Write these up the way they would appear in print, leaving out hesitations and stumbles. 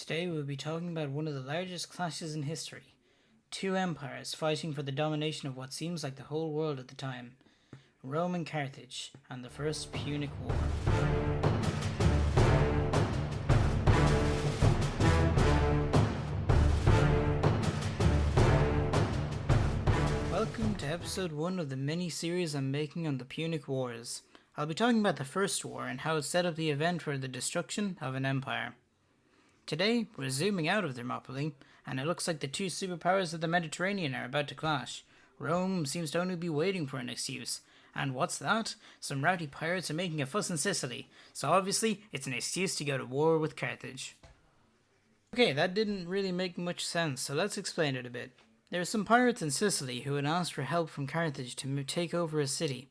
Today we'll be talking about one of the largest clashes in history. Two empires fighting for the domination of what seems like the whole world at the time. Rome and Carthage, and the First Punic War. Welcome to episode 1 of the mini-series I'm making on the Punic Wars. I'll be talking about the First War and how it set up the event for the destruction of an empire. Today, we're zooming out of Thermopylae, and it looks like the two superpowers of the Mediterranean are about to clash. Rome seems to only be waiting for an excuse. And what's that? Some rowdy pirates are making a fuss in Sicily, so obviously it's an excuse to go to war with Carthage. Okay, that didn't really make much sense, so let's explain it a bit. There are some pirates in Sicily who had asked for help from Carthage to take over a city.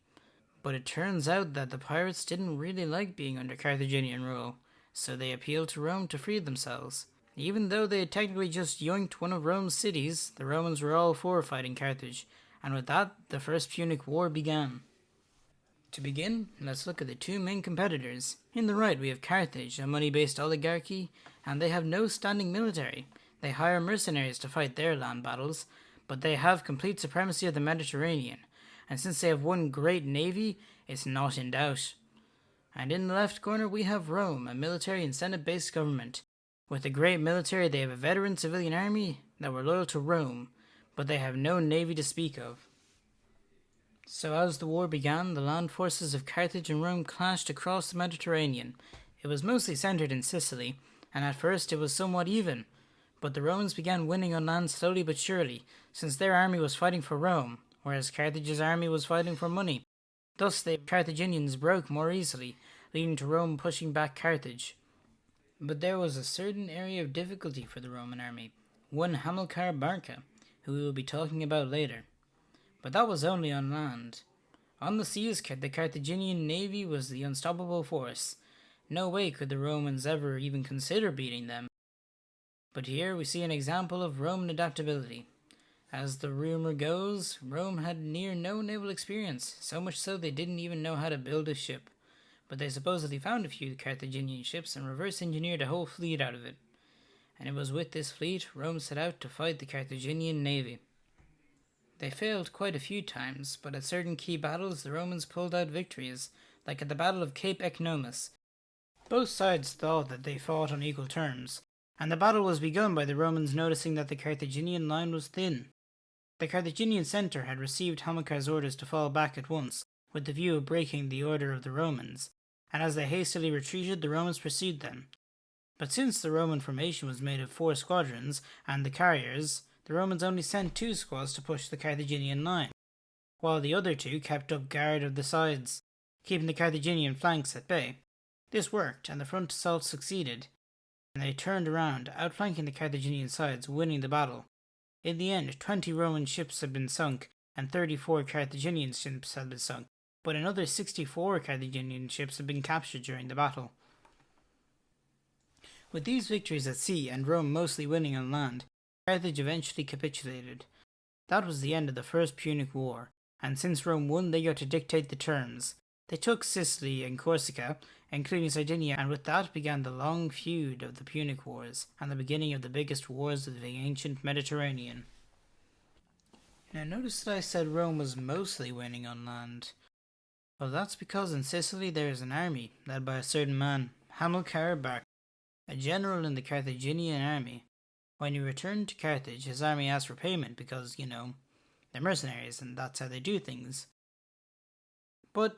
But it turns out that the pirates didn't really like being under Carthaginian rule. So they appealed to Rome to free themselves. Even though they had technically just yoinked one of Rome's cities, the Romans were all for fighting Carthage, and with that, the First Punic War began. To begin, let's look at the two main competitors. In the right, we have Carthage, a money-based oligarchy, and they have no standing military. They hire mercenaries to fight their land battles, but they have complete supremacy of the Mediterranean, and since they have one great navy, it's not in doubt. And in the left corner we have Rome, a military and senate-based government. With a great military, they have a veteran civilian army that were loyal to Rome, but they have no navy to speak of. So as the war began, the land forces of Carthage and Rome clashed across the Mediterranean. It was mostly centered in Sicily, and at first it was somewhat even, but the Romans began winning on land slowly but surely, since their army was fighting for Rome, whereas Carthage's army was fighting for money. Thus the Carthaginians broke more easily, leading to Rome pushing back Carthage. But there was a certain area of difficulty for the Roman army, one Hamilcar Barca, who we will be talking about later. But that was only on land. On the seas, the Carthaginian navy was the unstoppable force. No way could the Romans ever even consider beating them. But here we see an example of Roman adaptability. As the rumor goes, Rome had near no naval experience, so much so they didn't even know how to build a ship. But they supposedly found a few Carthaginian ships and reverse-engineered a whole fleet out of it. And it was with this fleet Rome set out to fight the Carthaginian navy. They failed quite a few times, but at certain key battles the Romans pulled out victories, like at the Battle of Cape Ecnomus. Both sides thought that they fought on equal terms, and the battle was begun by the Romans noticing that the Carthaginian line was thin. The Carthaginian centre had received Hamilcar's orders to fall back at once, with the view of breaking the order of the Romans, and as they hastily retreated, the Romans pursued them. But since the Roman formation was made of 4 squadrons and the carriers, the Romans only sent 2 squads to push the Carthaginian line, while the other 2 kept up guard of the sides, keeping the Carthaginian flanks at bay. This worked, and the front assault succeeded, and they turned around, outflanking the Carthaginian sides, winning the battle. In the end, 20 Roman ships had been sunk, and 34 Carthaginian ships had been sunk, but another 64 Carthaginian ships had been captured during the battle. With these victories at sea and Rome mostly winning on land, Carthage eventually capitulated. That was the end of the First Punic War, and since Rome won, they got to dictate the terms. They took Sicily and Corsica, including Sardinia, and with that began the long feud of the Punic Wars, and the beginning of the biggest wars of the ancient Mediterranean. Now notice that I said Rome was mostly winning on land. Well, that's because in Sicily there is an army, led by a certain man, Hamilcar Barca, a general in the Carthaginian army. When he returned to Carthage, his army asked for payment because, they're mercenaries and that's how they do things. But,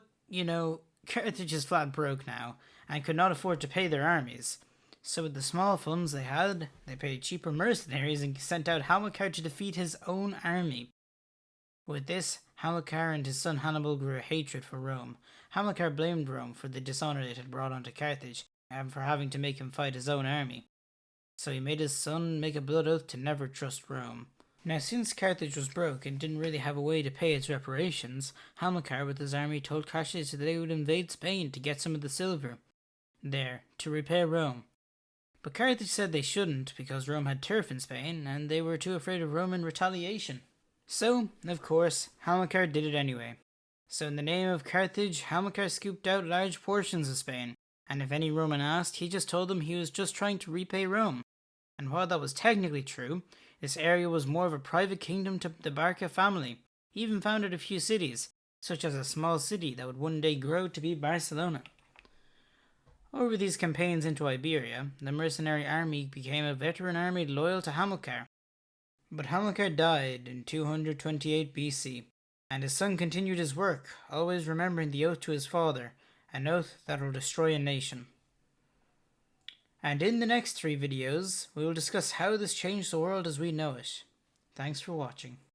Carthage is flat broke now, and could not afford to pay their armies. So with the small funds they had, they paid cheaper mercenaries and sent out Hamilcar to defeat his own army. With this, Hamilcar and his son Hannibal grew a hatred for Rome. Hamilcar blamed Rome for the dishonor it had brought onto Carthage, and for having to make him fight his own army. So he made his son make a blood oath to never trust Rome. Now since Carthage was broke and didn't really have a way to pay its reparations, Hamilcar with his army told Carthage that they would invade Spain to get some of the silver there, to repay Rome. But Carthage said they shouldn't because Rome had turf in Spain, and they were too afraid of Roman retaliation. So, of course, Hamilcar did it anyway. So in the name of Carthage, Hamilcar scooped out large portions of Spain, and if any Roman asked, he just told them he was just trying to repay Rome. and while that was technically true, this area was more of a private kingdom to the Barca family. He even founded a few cities, such as a small city that would one day grow to be Barcelona. Over these campaigns into Iberia, the mercenary army became a veteran army loyal to Hamilcar. But Hamilcar died in 228 BC, and his son continued his work, always remembering the oath to his father, an oath that will destroy a nation. And in the next 3 videos, we will discuss how this changed the world as we know it. Thanks for watching.